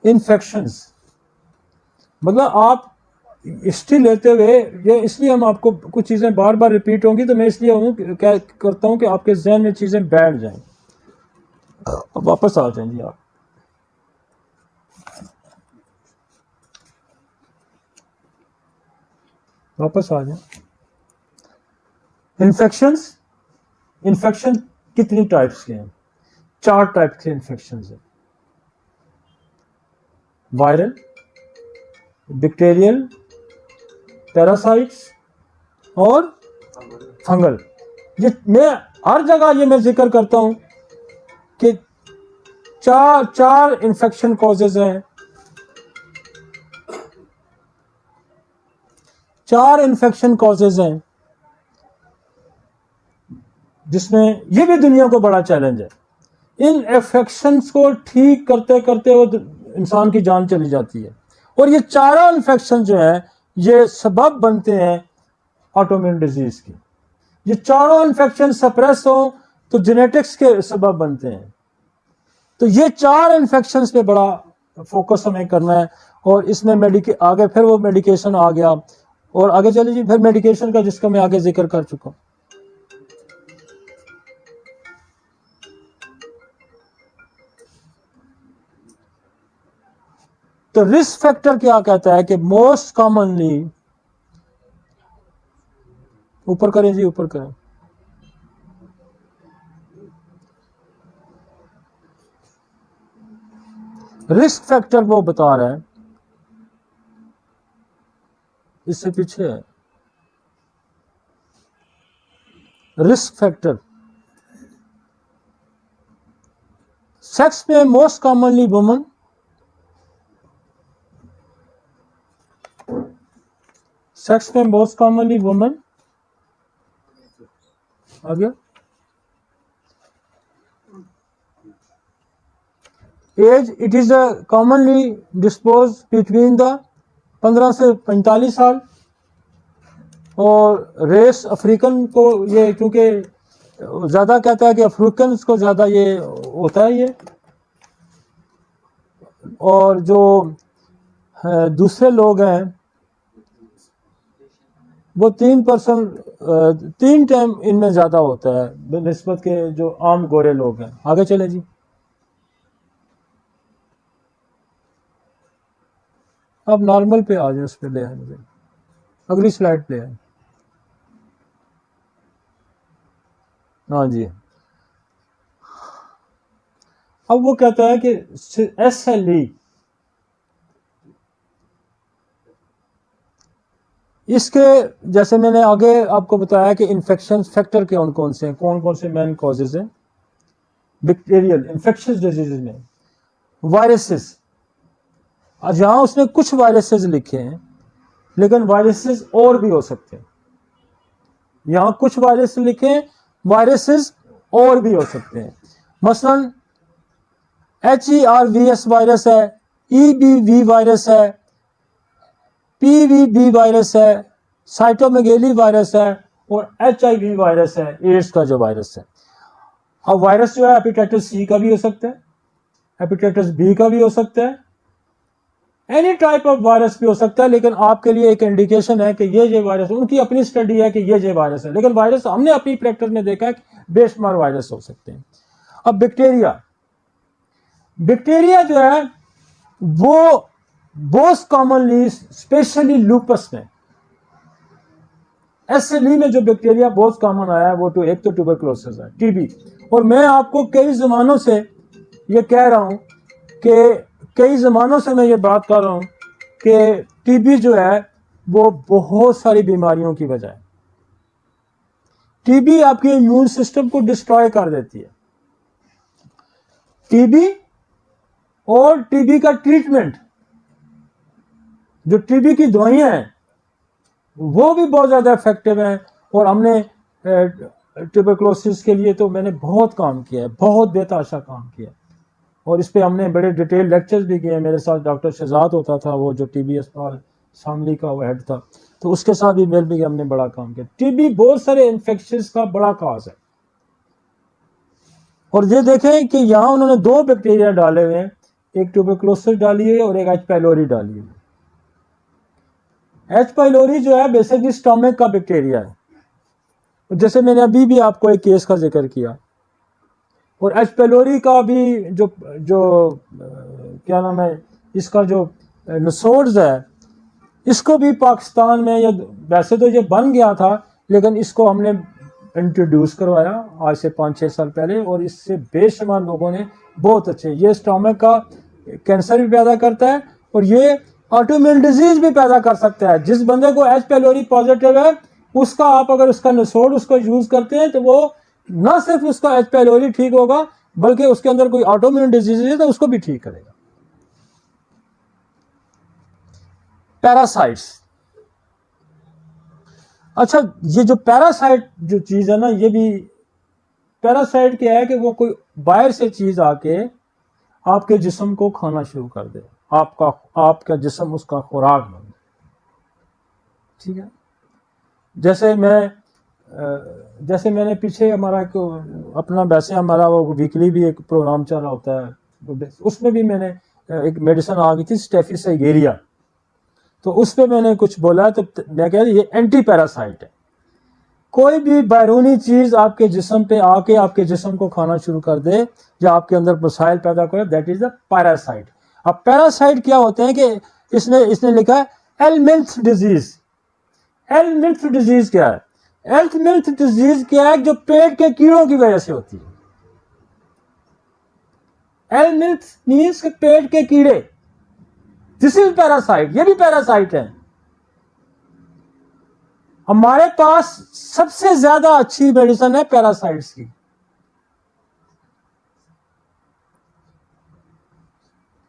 Infections, मतलब आप history लेते हुए, ये इसलिए हम आपको कुछ चीज़ें बार बार रिपीट होंगी, तो मैं इसलिए क्या करता हूँ कि आपके जहन में चीज़ें बैठ जाएं। अब वापस आ जाएंगे आप। वापस आ जाए। इन्फेक्शन कितनी टाइप्स के हैं? 4 टाइप के इन्फेक्शन हैं। वायरल, बैक्टीरियल, पैरासाइट्स और फंगल। ये मैं हर जगह मैं जिक्र करता हूं कि चार इन्फेक्शन कॉजेज हैं। 4 इन्फेक्शन कॉजेज हैं, जिसमें ये भी दुनिया को बड़ा चैलेंज है। इन इन्फेक्शंस को ठीक करते करते वो इंसान की जान चली जाती है। और ये चारों इन्फेक्शन जो है ये सबब बनते हैं ऑटोइम्यून डिजीज की। ये चारों इन्फेक्शन सप्रेस हो तो जेनेटिक्स के सबब बनते हैं। तो ये 4 इन्फेक्शंस पे बड़ा फोकस हमें करना है। और इसमें आगे फिर वो मेडिकेशन आ गया, और आगे चले जी फिर मेडिकेशन का, जिसका मैं आगे जिक्र कर चुका हूं। तो रिस्क फैक्टर क्या कहता है कि मोस्ट कॉमनली, ऊपर करें जी, ऊपर करें, रिस्क फैक्टर वो बता रहा है, इससे पीछे है रिस्क फैक्टर। सेक्स में मोस्ट कॉमनली वुमन, सेक्स में मोस्ट कॉमनली वुमन आ गया। Age, it is commonly dispose between the 15 से 45 साल। और रेस अफ्रीकन को ये, क्योंकि ज्यादा कहता है कि अफ्रीकन को ज्यादा ये होता है ये। और जो दूसरे लोग हैं वो 3 टाइम इनमें ज्यादा होता है निस्बत के जो आम गोरे लोग हैं। आगे चले जी। अब नॉर्मल पे आ जाए, उस पर ले आए, मुझे अगली स्लाइड पे आए। हाँ जी। अब वो कहता है कि SLE, इसके जैसे मैंने आगे आपको बताया कि इन्फेक्शन फैक्टर कौन कौन से हैं, कौन कौन से मेन कॉजेज हैं। बैक्टीरियल इन्फेक्शियस डिजीज में वायरसेस, जहां उसने कुछ वायरसेस लिखे हैं, लेकिन वायरसेस और भी हो सकते हैं। यहां कुछ वायरस लिखे हैं, वायरसेस और भी हो सकते हैं। मसलन HERVS वायरस है, EBV वायरस है, PVB वायरस है, साइटोमेगेली वायरस है, और HIV वायरस है, एड्स का जो वायरस है। अब वायरस जो है हेपेटाइटिस C का भी हो सकता है, हेपेटाइटिस B का भी हो सकता है, एनी टाइप ऑफ वायरस भी हो सकता है। लेकिन आपके लिए एक इंडिकेशन है कि ये वायरस, उनकी अपनी स्टडी है कि ये वायरस है, लेकिन वायरस हमने अपनी प्रैक्टिस में देखा है कि बेशुमार वायरस हो सकते हैं। अब बैक्टीरिया जो है वो बहुत कॉमनली, स्पेशली लूपस में, SLE में जो बैक्टीरिया बहुत कॉमन आया है वो एक तो ट्यूबरकुलोसिस है, TB। और मैं आपको कई जमानों से ये कह रहा हूं कि कई जमानों से मैं ये बात कर रहा हूं कि TB जो है वो बहुत सारी बीमारियों की वजह है। TB आपके इम्यून सिस्टम को डिस्ट्रॉय कर देती है। TB और TB का ट्रीटमेंट, जो TB की दवाइयां हैं वो भी बहुत ज्यादा इफेक्टिव हैं। और हमने ट्यूबरकुलोसिस के लिए तो मैंने बहुत काम किया है, बहुत बेतहाशा काम किया, और इस पे हमने बड़े डिटेल लेक्चर्स भी किए। मेरे साथ डॉक्टर शहजाद होता था, वो जो TB अस्पताल शामली का वो हेड था, तो उसके साथ भी मिल भी हमने बड़ा काम किया। TB बहुत सारे इन्फेक्शन का बड़ा काज है। और ये देखें कि यहाँ उन्होंने 2 बैक्टीरिया डाले हुए हैं, एक ट्यूबरकुलोसिस डालिए और एक एच पाइलोरी डालिए। एच पाइलोरी जो है बेसिकली स्टमक का बैक्टीरिया है, जैसे मैंने अभी भी आपको एक केस का जिक्र किया। और एच पाइलोरी का भी जो जो क्या नाम है इसका जो नसोड्स है, इसको भी पाकिस्तान में, या वैसे तो ये बन गया था लेकिन इसको हमने इंट्रोड्यूस करवाया आज से 5-6 साल पहले, और इससे बेशुमार लोगों ने बहुत अच्छे, ये स्टमक का कैंसर भी पैदा करता है और ये ऑटोइम्यून डिजीज भी पैदा कर सकता है। जिस बंदे को एच पाइलोरी पॉजिटिव है उसका आप अगर उसका नसोड उसको यूज करते हैं तो वो न सिर्फ उसका एच पाइलोरी ठीक होगा बल्कि उसके अंदर कोई ऑटोइम्यून डिजीज है तो उसको भी ठीक करेगा। पैरासाइट्स, अच्छा ये जो पैरासाइट जो चीज है ना, ये भी पैरासाइट क्या है कि वो कोई बाहर से चीज आके आपके जिस्म को खाना शुरू कर दे, आपका जिस्म उसका खुराक बन दे। ठीक है, जैसे मैंने पीछे हमारा अपना वैसे हमारा वो वीकली भी एक प्रोग्राम चल रहा होता है, उसमें भी मैंने एक मेडिसिन आ गई थी स्टेफिस एगेरिया, तो उस पर मैंने कुछ बोला तो मैं कह रही ये एंटी पैरासाइट है। कोई भी बैरूनी चीज आपके जिस्म पे आके आपके जिस्म को खाना शुरू कर दे या आपके अंदर मसाइल पैदा करे, दैट इज द पैरासाइट। अब पैरासाइट क्या होते हैं कि इसने लिखा है हेलमिंथ डिजीज। हेलमिंथ डिजीज क्या है? हेलमिंथ डिजीज क्या है? जो पेट के कीड़ों की वजह से होती है। हेलमिंथ मीन्स पेट के कीड़े, दिस इज पैरासाइट, ये भी पैरासाइट है। हमारे पास सबसे ज्यादा अच्छी मेडिसिन है पैरासाइट्स की।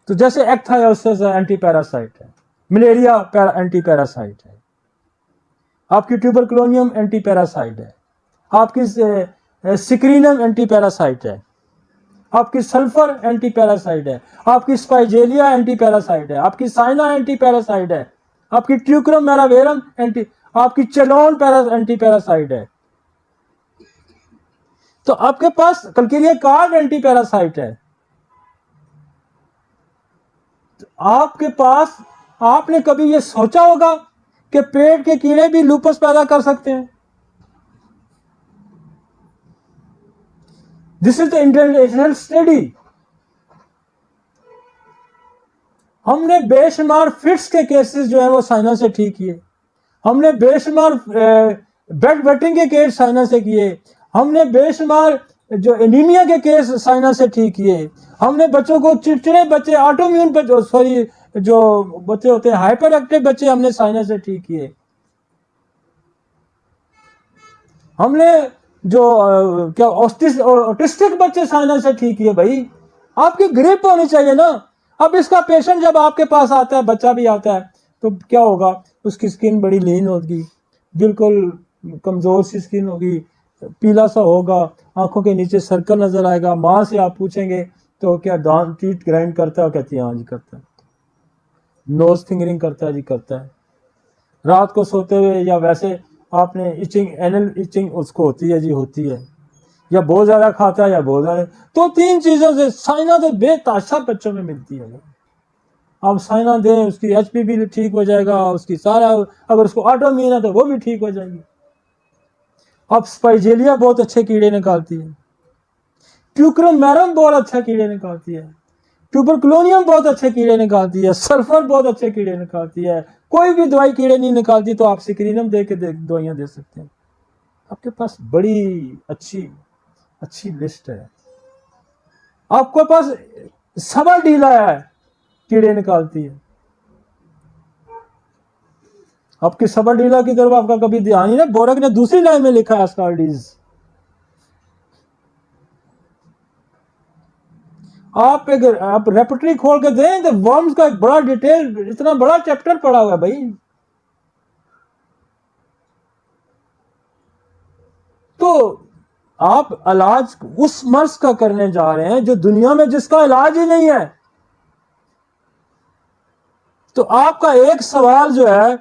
तो जैसे एक्थायोसिस एंटी पैरासाइट है, मलेरिया एंटी पैरासाइट है, आपकी ट्यूबरकुलोनियम एंटी पैरासाइट है, आपकी सिक्रीनम एंटी पैरासाइट है, आपकी सल्फर एंटी पैरासाइट है, आपकी स्पाइजेलिया एंटी पैरासाइट है, आपकी साइना एंटी पैरासाइट है, आपकी ट्यूक्रम मैरावेरम एंटी, आपकी चेलोन एंटी पैरासाइट है। तो आपके पास कल्केरिया कार्ड एंटी पैरासाइट है। तो आपके पास, आपने कभी ये सोचा होगा कि पेट के कीड़े भी लूपस पैदा कर सकते हैं? This is the international study. हमने बेशुमार फिट्स के केसेस जो है वो साइना से ठीक किए, हमने बेशुमार बेड वेटिंग के केस साइना से किए, हमने बेशुमार जो एनीमिया के केस साइना से ठीक किए, हमने बच्चों को चिड़चिड़े बच्चे, ऑटोइम्यून बच्चे, सॉरी जो बच्चे होते हैं हाइपर एक्टिव बच्चे, हमने साइना से ठीक किए। हमने जो क्या ऑटिस्टिक बच्चे साइना से ठीक किए। भाई आपकी ग्रिप होनी चाहिए ना। अब इसका पेशेंट जब आपके पास आता है, बच्चा भी आता है, तो क्या होगा, उसकी स्किन बड़ी लीन होगी, बिल्कुल कमजोर सी स्किन होगी, पीला सा होगा, आंखों के नीचे सर्कल नजर आएगा। माँ से आप पूछेंगे तो क्या दांत टीथ ग्राइंड करता है? कहती है हाँ जी करता है। नोज फिंगरिंग करता है? जी करता है। रात को सोते हुए या वैसे आपने इचिंग, एनल इचिंग उसको होती है? जी होती है। या बहुत ज्यादा खाता है या बहुत ज्यादा। तो 3 चीजों से साइना तो बेताशा बच्चों में मिलती है। आप साइना दें, उसकी एचपी भी ठीक हो जाएगा, उसकी सारा, अगर उसको ऑटोइम्यून है तो वो भी ठीक हो जाएगी। अब स्पाइजेलिया बहुत अच्छे कीड़े निकालती है, ट्यूक्रम मैरम बहुत अच्छा कीड़े निकालती है, ट्यूबरकुलोनियम बहुत अच्छे कीड़े निकालती है, सल्फर बहुत अच्छे कीड़े निकालती है। कोई भी दवाई कीड़े नहीं निकालती तो आप सिक्रीनम दे के दवाइयां दे सकते हैं। आपके पास बड़ी अच्छी लिस्ट है। आपके पास सबा डीला है, कीड़े निकालती है। आपकी सबा डीला की तरफ आपका कभी ध्यान ही ना। बोरक ने दूसरी लाइन में लिखा है एस्कार्डिस। आप रेपर्टरी खोल के दें तो वर्म्स का एक बड़ा डिटेल, इतना बड़ा चैप्टर पड़ा हुआ है भाई। तो आप इलाज उस मर्ज का करने जा रहे हैं जो दुनिया में जिसका इलाज ही नहीं है। तो आपका एक सवाल जो है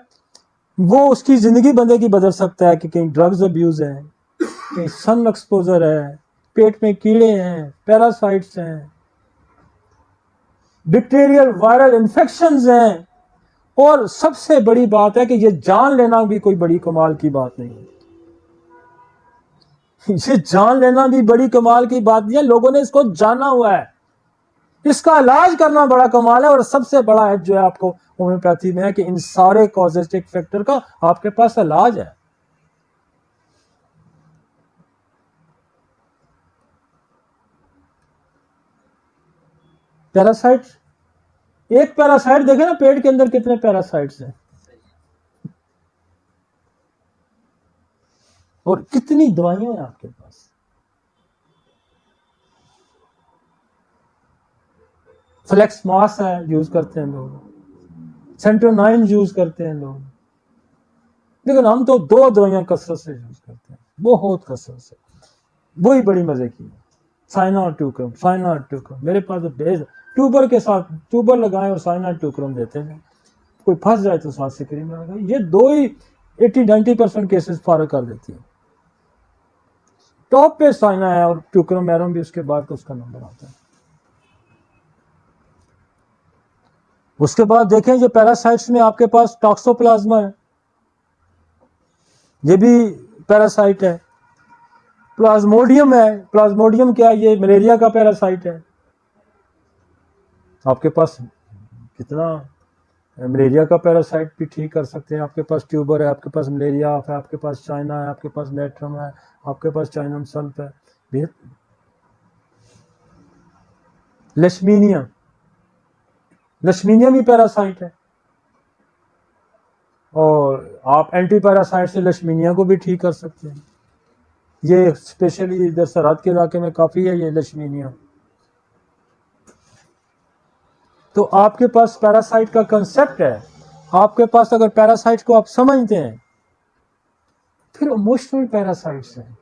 वो उसकी जिंदगी बंदे की बदल सकता है कि कहीं ड्रग्स अब्यूज है, कहीं सन एक्सपोजर है, पेट में कीड़े हैं, पैरासाइट्स हैं, बैक्टीरियल वायरल इन्फेक्शंस हैं, और सबसे बड़ी बात है कि ये जान लेना भी कोई बड़ी कमाल की बात नहीं है। ये जान लेना भी बड़ी कमाल की बात नहीं है, लोगों ने इसको जाना हुआ है। इसका इलाज करना बड़ा कमाल है, और सबसे बड़ा है जो है आपको होम्योपैथी में है कि इन सारे कॉजेस्टिक फैक्टर का आपके पास इलाज है। पैरासाइट, एक पैरासाइट देखे ना, पेट के अंदर कितने पैरासाइट्स हैं और कितनी दवाइयां हैं आपके पास। फ्लेक्स मास है, यूज करते हैं लोग, सेंटोनाइन यूज करते हैं लोग, लेकिन हम तो 2 दवाइयां कसरत से यूज करते हैं, बहुत कसरत से, वही बड़ी मजे की है। साइनार ट्यूक्रम, साइनार ट्यूक्रम, मेरे पास तो बेज ट्यूबर के साथ ट्यूबर लगाए और साइनार ट्यूक्रम देते हैं, कोई फंस जाए तो सांस से क्रीम लगाए। ये 2 ही 80-90% केसेस फारग कर देती है। टॉप पे साइना है और ट्यूक्रम एरम भी उसके बाद उसका नंबर आता है। उसके बाद देखें ये पैरासाइट्स में आपके पास टॉक्सोप्लाज्मा है, ये भी पैरासाइट है। प्लाज्मोडियम है, प्लाज्मोडियम क्या है, ये मलेरिया का पैरासाइट है। आपके पास कितना मलेरिया का पैरासाइट भी ठीक कर सकते हैं। आपके पास ट्यूबर है, आपके पास मलेरिया है, आपके पास चाइना है, आपके पास नेट्रम है, आपके पास चाइनम सल्फ है। लेशमीनिया, लेशमीनिया भी पैरासाइट है, और आप एंटी पैरासाइट से लेशमीनिया को भी ठीक कर सकते हैं। ये स्पेशली इधर सरहद के इलाके में काफी है ये लेशमीनिया। तो आपके पास पैरासाइट का कंसेप्ट है। आपके पास अगर पैरासाइट को आप समझते हैं, फिर इमोशनल पैरासाइट्स हैं।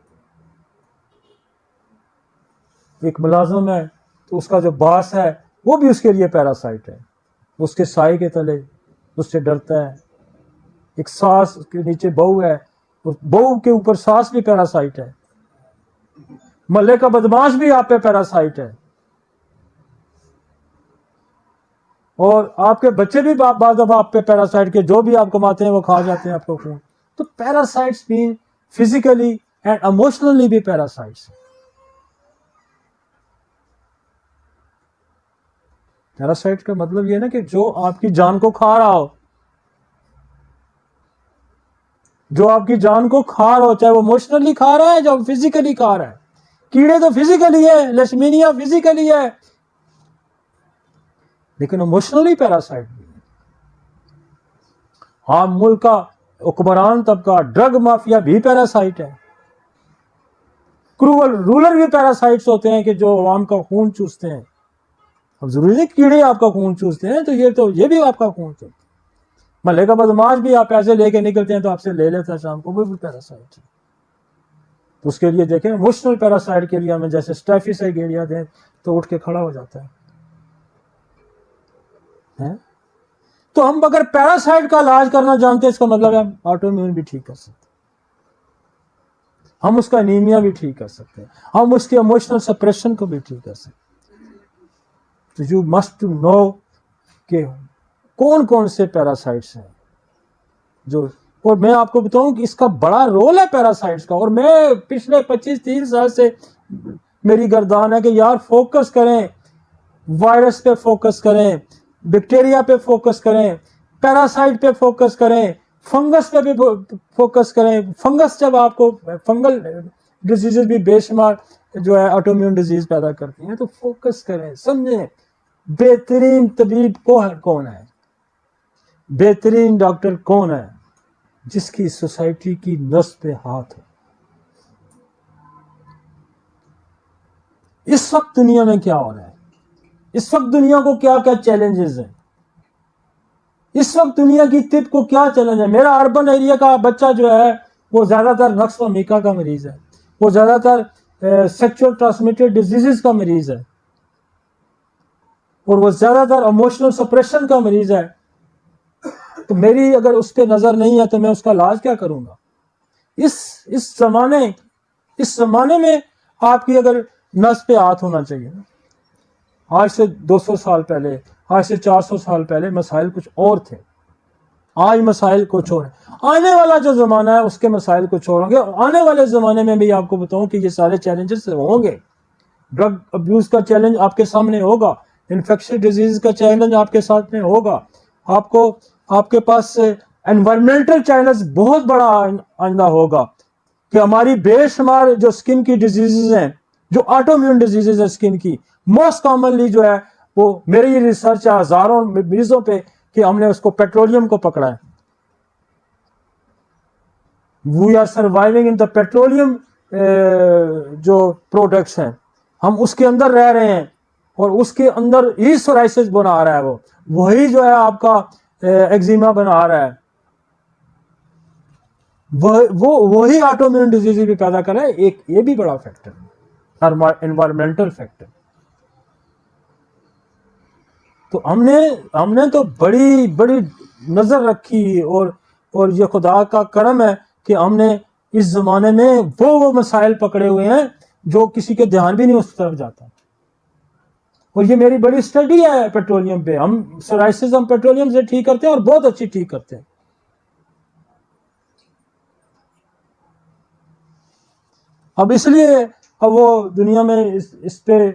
एक मुलाजिम है तो उसका जो बॉस है वो भी उसके लिए पैरासाइट है, उसके साए के तले उससे डरता है। एक सास के नीचे बहू है, उस बहू के ऊपर सास भी पैरासाइट है। मल्ले का बदमाश भी आप पे पैरासाइट है, और आपके बच्चे भी बाद आप पे पैरासाइट के, जो भी आप कमाते हैं वो खा जाते हैं आपको खून। तो parasites mean physically and emotionally भी पैरासाइट्स। पैरासाइट का मतलब ये ना कि जो आपकी जान को खा रहा हो, जो आपकी जान को खा रहा हो, चाहे वो इमोशनली खा रहा है, जो फिजिकली खा रहा है। कीड़े तो फिजिकली है, लेशमीनिया फिजिकली है, लेकिन इमोशनली पैरासाइट भी है। हाँ, मुल्क का हुक्मरान तबका, ड्रग माफिया भी पैरासाइट है। क्रूअल रूलर भी पैरासाइट्स होते हैं कि जो आवाम का खून चूसते हैं। अब जरूरी नहीं कीड़े आपका खून चूसते हैं, तो ये भी आपका खून चूसते हैं। महल्ले का बदमाश भी आप पैसे लेके निकलते हैं तो आपसे ले लेता है शाम को, वो भी पैरासाइट है। तो उसके लिए देखें, इमोशनल पैरासाइट के लिए हमें जैसे स्टैफी से गेड़िया दें तो उठ के खड़ा हो जाता है। तो हम अगर पैरासाइट का इलाज करना जानते हैं, इसका मतलब है हम ऑटोइम्यून भी ठीक कर सकते हैं, हम उसका एनीमिया भी ठीक कर सकते हैं, हम उसके इमोशनल सप्रेशन को भी ठीक कर सकते हैं। तो यू मस्ट टू नो कि कौन कौन से पैरासाइट्स हैं जो, और मैं आपको बताऊं कि इसका बड़ा रोल है पैरासाइट्स का। और मैं पिछले 25-30 साल से मेरी गर्दान है कि यार फोकस करें, वायरस पे फोकस करें, बैक्टीरिया पे फोकस करें, पैरासाइट पे फोकस करें, फंगस पे भी फोकस करें। फंगस जब आपको, फंगल डिजीजेस भी बेशुमार जो है ऑटोइम्यून डिजीज पैदा करती हैं, तो फोकस करें, समझें बेहतरीन तबीब कौन है, बेहतरीन डॉक्टर कौन है जिसकी सोसाइटी की नस पे हाथ हो। इस वक्त दुनिया में क्या हो रहा है, इस वक्त दुनिया को क्या क्या चैलेंजेस हैं, इस वक्त दुनिया की तिब को क्या चैलेंज है। मेरा अर्बन एरिया का बच्चा जो है वो ज्यादातर नक्स व मीका का मरीज है, वो ज्यादातर सेक्सुअल ट्रांसमिटेड डिजीजेस का मरीज है, और वो ज्यादातर इमोशनल सप्रेशन का मरीज है। तो मेरी अगर उस पर नजर नहीं है तो मैं उसका इलाज क्या करूंगा। इस जमाने में आपकी अगर नस पे हाथ होना चाहिए। आज से 200 साल पहले आज से 400 साल पहले मसाइल कुछ और थे, आज मसाइल कुछ और है। आने वाला जो ज़माना है उसके मसाइल कुछ और होंगे। आने वाले ज़माने में भी आपको बताऊं कि ये सारे चैलेंजेस होंगे। ड्रग अब्यूज़ का चैलेंज आपके सामने होगा, इन्फेक्शियस डिजीज का चैलेंज आपके सामने होगा, आपको आपके पास एनवायरमेंटल चैलेंज बहुत बड़ा आइंदा होगा कि हमारी बेशुमार जो स्किन की डिजीजेज हैं, जो ऑटोइम्यून डिजीजेज है स्किन की, मोस्ट कॉमनली जो है वो मेरी ये रिसर्च है हजारों मरीजों पे कि हमने उसको पेट्रोलियम को पकड़ा है। We are surviving in the petroleum जो प्रोडक्ट्स हैं, हम उसके अंदर रह रहे हैं और उसके अंदर ही सोराइसिस बना रहा है, वो वही जो है आपका एक्जिमा बना रहा है, वो वही ऑटोइम्यून डिजीज भी पैदा कर रहा है। एक ये भी बड़ा फैक्टर है, एनवायरमेंटल फैक्टर। तो हमने तो बड़ी बड़ी नजर रखी और ये खुदा का करम है कि हमने इस जमाने में वो मसाइल पकड़े हुए हैं जो किसी के ध्यान भी नहीं उस तरफ जाता। और ये मेरी बड़ी स्टडी है पेट्रोलियम पे। हम सोराइसिस हम पेट्रोलियम से ठीक करते हैं और बहुत अच्छी ठीक करते हैं। अब इसलिए अब वो दुनिया में इस पे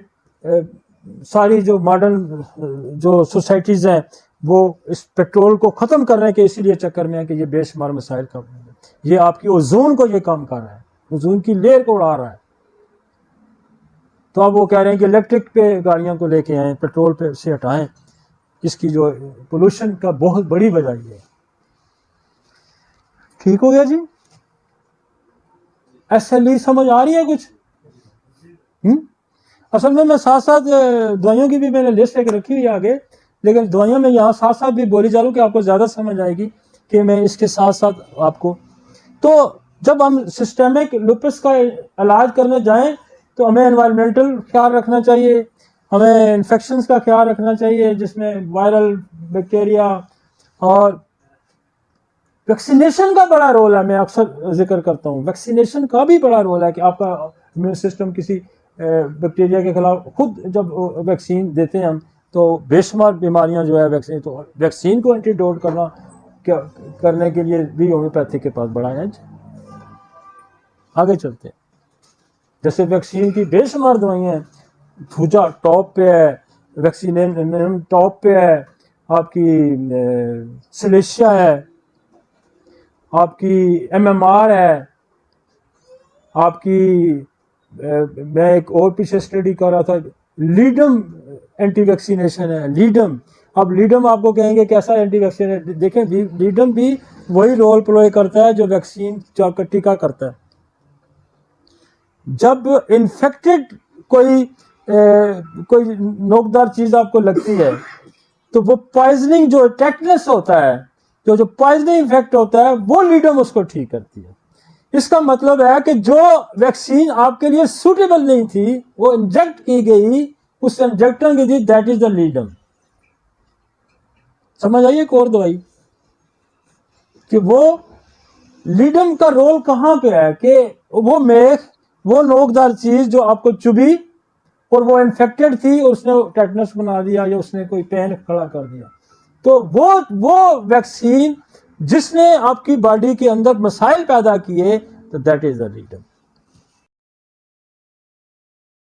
सारी जो मॉडर्न जो सोसाइटीज हैं वो इस पेट्रोल को खत्म करने के इसीलिए चक्कर में है कि ये बेशुमार मसाइल कम, ये आपकी ओजोन को ये कम कर रहा है, ओजोन की लेयर को उड़ा रहा है। तो अब वो कह रहे हैं कि इलेक्ट्रिक पे गाड़ियों को लेके आए, पेट्रोल पे से हटाएं, इसकी जो पोल्यूशन का बहुत बड़ी वजह ये है। ठीक हो गया जी? SLE समझ आ रही है कुछ? असल में मैं साथ साथ दवाइयों की भी मैंने लिस्ट एक रखी हुई है आगे, लेकिन दवाइयों में यहाँ साथ साथ भी बोली जा रही कि आपको ज़्यादा समझ आएगी कि मैं इसके साथ साथ आपको। तो जब हम सिस्टेमिक लुपस का इलाज करने जाएं तो हमें एनवायरमेंटल ख्याल रखना चाहिए, हमें इन्फेक्शंस का ख्याल रखना चाहिए जिसमें वायरल बैक्टीरिया, और वैक्सीनेशन का बड़ा रोल है। मैं अक्सर जिक्र करता हूँ वैक्सीनेशन का भी बड़ा रोल है कि आपका इम्यून सिस्टम किसी बैक्टीरिया के खिलाफ, खुद जब वैक्सीन देते हैं हम तो बेशुमार बीमारियां जो है वैक्सीन को एंटीडोट करने के लिए भी होम्योपैथी के पास बड़ा एज। आगे चलते हैं, जैसे वैक्सीन की बेशुमार दवाइयां हैं, भूजा टॉप पे है, वैक्सीन टॉप पे है, आपकी सिलेशिया है, आपकी MMR है, आपकी मैं एक और पीछे स्टडी कर रहा था, लीडम एंटी वैक्सीनेशन है, लीडम। अब लीडम आपको कहेंगे कैसा एंटी वैक्सीन है, देखें लीडम भी वही रोल प्ले करता है जो वैक्सीन टीका करता है। जब इन्फेक्टेड कोई नोकदार चीज आपको लगती है तो वो पॉइजनिंग जो टेटनस होता है, जो पॉइजनिंग इफेक्ट होता है, वो लीडम उसको ठीक करती है। इसका मतलब है कि जो वैक्सीन आपके लिए सूटेबल नहीं थी वो इंजेक्ट की गई, उस इंजेक्टर की थी, दैट इज द लीडम। समझ आइए एक और दवाई कि वो लीडम का रोल कहां पे है कि वो नोकदार चीज जो आपको चुभी और वो इन्फेक्टेड थी और उसने टेटनस बना दिया या उसने कोई पेन खड़ा कर दिया, तो वो वैक्सीन जिसने आपकी बॉडी के अंदर मसाइल पैदा किए, तो दैट इज द लीडम।